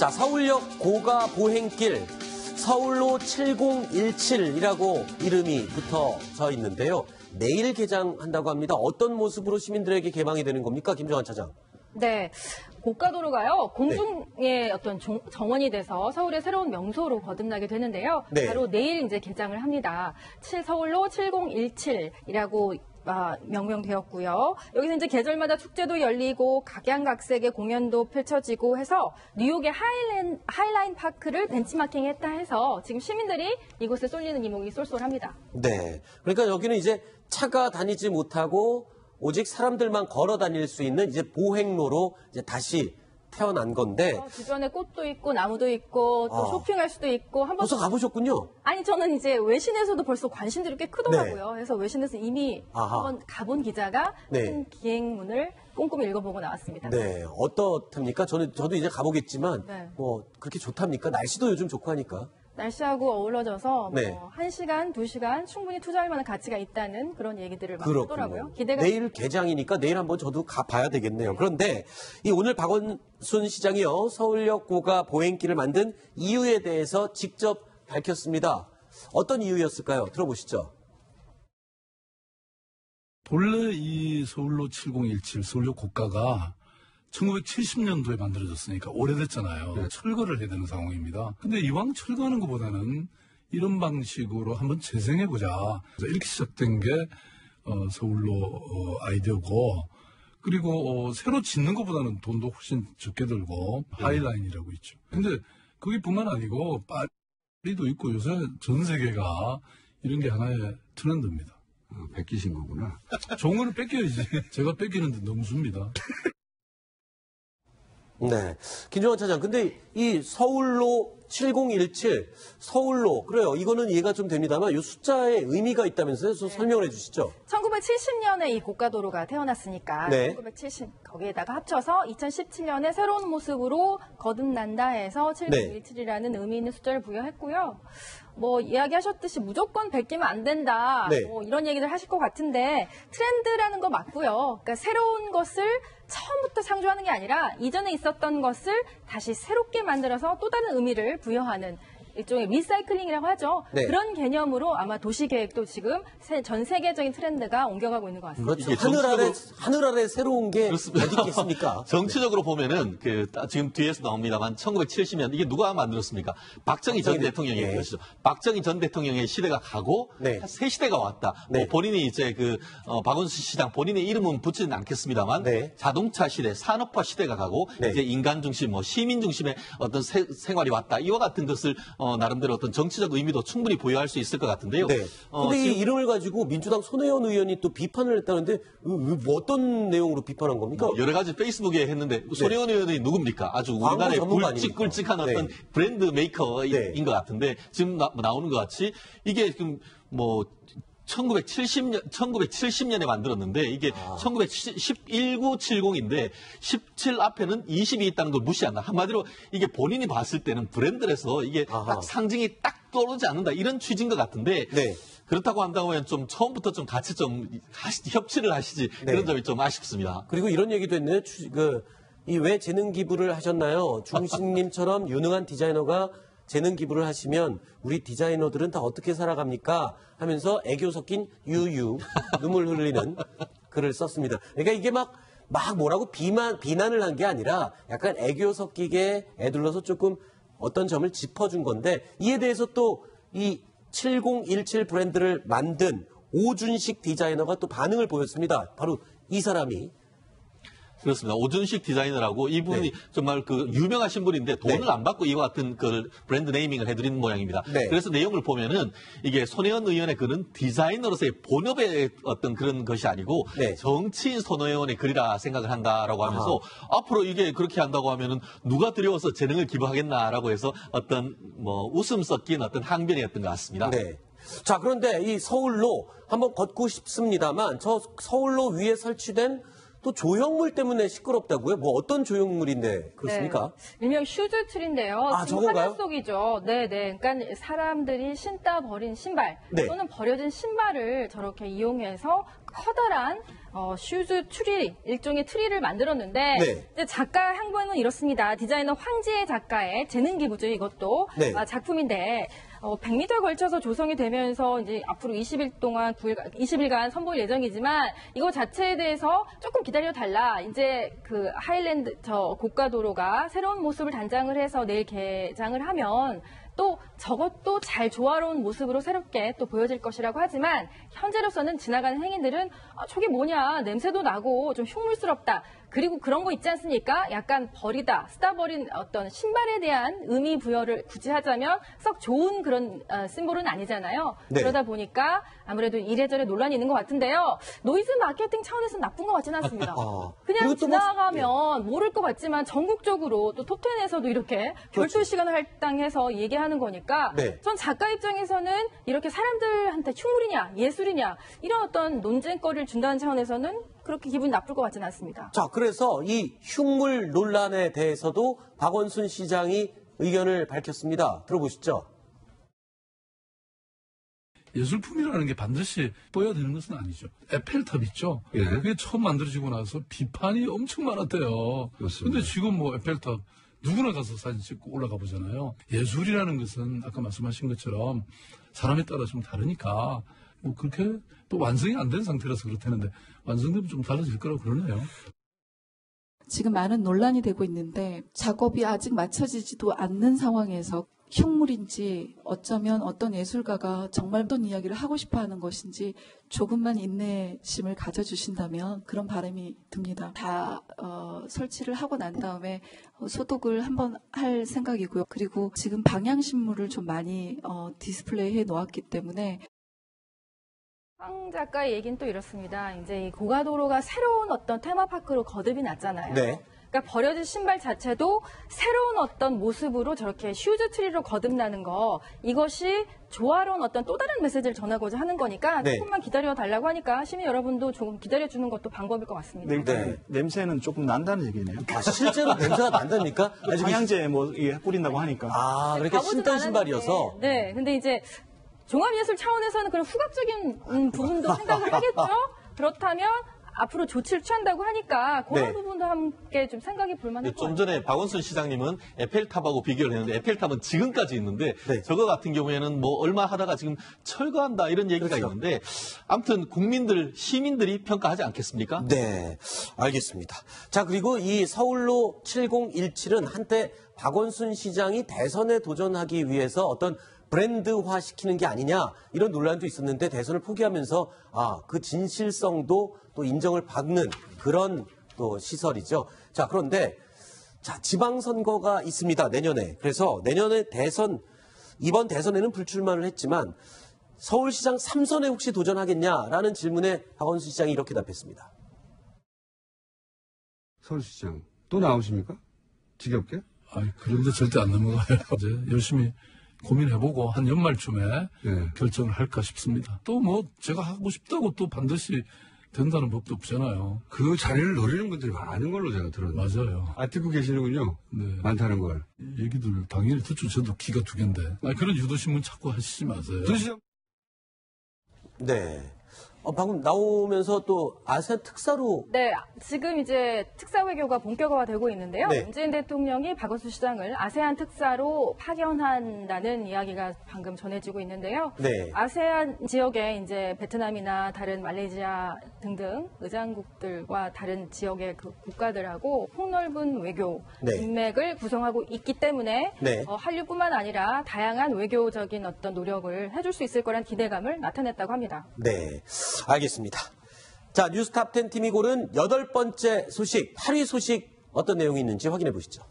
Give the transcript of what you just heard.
자, 서울역 고가 보행길 서울로 7017이라고 이름이 붙어져 있는데요. 내일 개장한다고 합니다. 어떤 모습으로 시민들에게 개방이 되는 겁니까? 김정환 차장. 네. 고가도로가요, 공중의 어떤 정원이 돼서 서울의 새로운 명소로 거듭나게 되는데요. 네. 바로 내일 이제 개장을 합니다. 서울로 7017이라고 명명되었고요. 여기서 이제 계절마다 축제도 열리고 각양각색의 공연도 펼쳐지고 해서 뉴욕의 하이라인 파크를 벤치마킹했다 해서 지금 시민들이 이곳에 쏠리는 이목이 쏠쏠합니다. 네. 그러니까 여기는 이제 차가 다니지 못하고 오직 사람들만 걸어 다닐 수 있는 이제 보행로로 이제 다시 태어난 건데. 주변에 꽃도 있고 나무도 있고 또 쇼핑할 수도 있고 한번 벌써 가보셨군요. 아니 저는 이제 외신에서도 벌써 관심들이 꽤 크더라고요. 그래서 외신에서 이미 한번 가본 기자가 큰 기행문을 꼼꼼히 읽어보고 나왔습니다. 네, 어떻답니까? 저도 이제 가보겠지만 뭐 그렇게 좋답니까? 날씨도 요즘 좋고 하니까. 날씨하고 어우러져서 뭐 1시간, 2시간 충분히 투자할 만한 가치가 있다는 그런 얘기들을 많이 하더라고요. 기대가 내일 개장이니까 내일 한번 저도 가봐야 되겠네요. 그런데 이 오늘 박원순 시장이요, 서울역 고가 보행길을 만든 이유에 대해서 직접 밝혔습니다. 어떤 이유였을까요? 들어보시죠. 본래 이 서울로 7017 서울역 고가가 1970년도에 만들어졌으니까 오래됐잖아요. 네. 철거를 해야 되는 상황입니다. 근데 이왕 철거하는 것보다는 이런 방식으로 한번 재생해보자. 이렇게 시작된 게 서울로 아이디어고, 그리고 새로 짓는 것보다는 돈도 훨씬 적게 들고 하이라인이라고 있죠. 근데 거기뿐만 아니고 파리도 있고 요새 전 세계가 이런 게 하나의 트렌드입니다. 뺏기신 거구나. 좋은 거는 뺏겨야지. 제가 뺏기는데 너무 줍니다. 네. 김정환 차장, 근데 이 서울로 7017, 서울로, 그래요. 이거는 이해가 좀 됩니다만, 이 숫자에 의미가 있다면서요? 좀 설명을 해 주시죠. 1970년에 이 고가도로가 태어났으니까, 1970, 거기에다가 합쳐서 2017년에 새로운 모습으로 거듭난다 해서 7017이라는 의미 있는 숫자를 부여했고요. 뭐 이야기하셨듯이 무조건 베끼면 안 된다. 뭐 이런 얘기들 하실 것 같은데 트렌드라는 거 맞고요. 그러니까 새로운 것을 처음부터 창조하는 게 아니라 이전에 있었던 것을 다시 새롭게 만들어서 또 다른 의미를 부여하는 일종의 리사이클링이라고 하죠. 그런 개념으로 아마 도시계획도 지금 전 세계적인 트렌드가 옮겨가고 있는 것 같습니다. 그렇죠. 하늘 아래 새로운 게 어디 있겠습니까? 정치적으로 보면은 지금 뒤에서 나옵니다만 1970년 이게 누가 만들었습니까? 박정희 전 대통령의 것이죠. 박정희 전 대통령의 시대가 가고 새 시대가 왔다. 뭐 본인이 이제 박원순 시장 본인의 이름은 붙지는 않겠습니다만 자동차 시대, 산업화 시대가 가고 이제 인간 중심, 뭐 시민 중심의 어떤 생활이 왔다. 이와 같은 것을 나름대로 어떤 정치적 의미도 충분히 부여할 수 있을 것 같은데요. 근데 이 이름을 가지고 민주당 손혜원 의원이 또 비판을 했다는데 뭐 어떤 내용으로 비판한 겁니까? 여러 가지 페이스북에 했는데 손혜원 의원이 누굽니까? 아주 우리나라의 굵직굵직한 어떤 브랜드 메이커인 것 같은데 지금 나오는 것 같이 이게 지금 뭐 1970년에 만들었는데 이게 1970인데 17 앞에는 20이 있다는 걸 무시한다. 한마디로 이게 본인이 봤을 때는 브랜드라서 이게 딱 상징이 딱 떠오르지 않는다. 이런 취지인 것 같은데 그렇다고 한다면 좀 처음부터 좀 같이 좀 협치를 하시지 그런 점이 좀 아쉽습니다. 그리고 이런 얘기도 했네요. 왜 재능 기부를 하셨나요? 중식님처럼 유능한 디자이너가 재능 기부를 하시면 우리 디자이너들은 다 어떻게 살아갑니까? 하면서 애교 섞인 유유 눈물 흘리는 글을 썼습니다. 그러니까 이게 막 뭐라고 비난을 한 게 아니라 약간 애교 섞이게 애둘러서 조금 어떤 점을 짚어준 건데 이에 대해서 또 이 7017 브랜드를 만든 오준식 디자이너가 또 반응을 보였습니다. 바로 이 사람이. 그렇습니다. 오준식 디자이너라고 이분이 정말 유명하신 분인데 돈을 안 받고 이와 같은 브랜드 네이밍을 해드리는 모양입니다. 그래서 내용을 보면은 이게 손혜원 의원의 글은 디자이너로서의 본업의 어떤 그런 것이 아니고 정치인 손혜원의 글이라 생각을 한다라고 하면서 앞으로 이게 그렇게 한다고 하면은 누가 두려워서 재능을 기부하겠나라고 해서 어떤 뭐 웃음 섞인 어떤 항변이었던 것 같습니다. 자, 그런데 이 서울로 한번 걷고 싶습니다만 저 서울로 위에 설치된 또 조형물 때문에 시끄럽다고요? 뭐 어떤 조형물인데 그렇습니까? 네, 일명 슈즈 트리인데요. 아, 지금 저건가요? 화면 속이죠. 네네. 그러니까 사람들이 신다 버린 신발 네. 또는 버려진 신발을 저렇게 이용해서 커다란 슈즈 트리, 일종의 트리를 만들었는데 네. 이제 작가 향보는 이렇습니다. 디자이너 황지혜 작가의 재능 기부죠. 이것도 네. 작품인데 100m에 걸쳐서 조성이 되면서 이제 앞으로 20일간 선보일 예정이지만 이거 자체에 대해서 조금 기다려 달라. 이제 그 하일랜드 고가도로가 새로운 모습을 단장을 해서 내일 개장을 하면 또 저것도 잘 조화로운 모습으로 새롭게 또 보여질 것이라고 하지만 현재로서는 지나가는 행인들은 저게 뭐냐, 냄새도 나고 좀 흉물스럽다. 그리고 그런 거 있지 않습니까? 약간 버리다, 쓰다 버린 어떤 신발에 대한 의미 부여를 굳이 하자면 썩 좋은 그런 심볼은 아니잖아요. 네. 그러다 보니까 아무래도 이래저래 논란이 있는 것 같은데요. 노이즈 마케팅 차원에서는 나쁜 것 같지는 않습니다. 그냥 그리고 또 뭐- 지나가면 모를 것 같지만 전국적으로 또 톱10에서도 이렇게 별도 시간을 할당해서 얘기하는 거니까 네. 전 작가 입장에서는 이렇게 사람들한테 흉물이냐 예술이냐 이런 어떤 논쟁거리를 준다는 차원에서는 그렇게 기분이 나쁠 것 같지는 않습니다. 자, 그래서 이 흉물 논란에 대해서도 박원순 시장이 의견을 밝혔습니다. 들어보시죠. 예술품이라는 게 반드시 보여야 되는 것은 아니죠. 에펠탑 있죠? 예. 그게 처음 만들어지고 나서 비판이 엄청 많았대요. 맞습니다. 근데 지금 뭐 에펠탑 누구나 가서 사진 찍고 올라가 보잖아요. 예술이라는 것은 아까 말씀하신 것처럼 사람에 따라 좀 다르니까 뭐 그렇게 또 완성이 안 된 상태라서 그렇다는데 완성되면 좀 달라질 거라고 그러네요. 지금 많은 논란이 되고 있는데 작업이 아직 마쳐지지도 않는 상황에서 흉물인지 어쩌면 어떤 예술가가 정말 어떤 이야기를 하고 싶어 하는 것인지 조금만 인내심을 가져주신다면 그런 바람이 듭니다. 다 설치를 하고 난 다음에 소독을 한번 할 생각이고요. 그리고 지금 방향신문을 좀 많이 디스플레이 해 놓았기 때문에 황 작가의 얘기는 또 이렇습니다. 이제 이 고가도로가 새로운 어떤 테마파크로 거듭이 났잖아요. 네. 그러니까 버려진 신발 자체도 새로운 어떤 모습으로 저렇게 슈즈 트리로 거듭나는 거 이것이 조화로운 어떤 또 다른 메시지를 전하고자 하는 거니까 네. 조금만 기다려 달라고 하니까 시민 여러분도 조금 기다려주는 것도 방법일 것 같습니다. 네, 일단 네. 냄새는 조금 난다는 얘기네요. 아, 실제로 냄새가 난답니까? 방향제 뭐 이게 뿌린다고 하니까. 아, 그러니까 가보진 신던 않았는데, 신발이어서. 네, 근데 이제 종합예술 차원에서는 그런 후각적인 부분도 생각을 하겠죠. 그렇다면 앞으로 조치를 취한다고 하니까 그런 네. 부분도 함께 좀 생각해 볼 만할 것 좀 같아요. 전에 박원순 시장님은 에펠탑하고 비교를 했는데 에펠탑은 지금까지 있는데 네. 저거 같은 경우에는 뭐 얼마 하다가 지금 철거한다 이런 얘기가 그렇죠. 있는데 아무튼 시민들이 평가하지 않겠습니까? 네, 알겠습니다. 자, 그리고 이 서울로 7017은 한때 박원순 시장이 대선에 도전하기 위해서 어떤 브랜드화 시키는 게 아니냐 이런 논란도 있었는데 대선을 포기하면서 그 진실성도 또 인정을 받는 그런 또 시설이죠. 자, 그런데 자, 지방선거가 있습니다. 내년에. 그래서 내년에 이번 대선에는 불출마를 했지만 서울시장 3선에 혹시 도전하겠냐라는 질문에 박원순 시장이 이렇게 답했습니다. 서울시장 또 나오십니까? 지겹게? 그런데 절대 안 넘어가요. 이제 열심히 고민해보고 한 연말쯤에 네. 결정을 할까 싶습니다. 또 뭐 제가 하고 싶다고 또 반드시 된다는 법도 없잖아요. 그 자리를 노리는 분들이 많은 걸로 제가 들었는데. 맞아요. 듣고 계시는군요. 네. 많다는 걸. 얘기들 당연히 듣죠. 저도 귀가 두 개인데. 그런 유도신문 자꾸 하시지 마세요. 도시장 네. 방금 나오면서 또 아세안 특사로 네, 지금 이제 특사 외교가 본격화되고 있는데요. 네. 문재인 대통령이 박원순 시장을 아세안 특사로 파견한다는 이야기가 방금 전해지고 있는데요. 네. 아세안 지역에 이제 베트남이나 다른 말레이시아 등등 의장국들과 다른 지역의 그 국가들하고 폭넓은 외교 네. 인맥을 구성하고 있기 때문에 네. 한류뿐만 아니라 다양한 외교적인 어떤 노력을 해줄 수 있을 거란 기대감을 나타냈다고 합니다. 네, 알겠습니다. 자, 뉴스탑 10 팀이 고른 8번째 소식, 8위 소식 어떤 내용이 있는지 확인해 보시죠.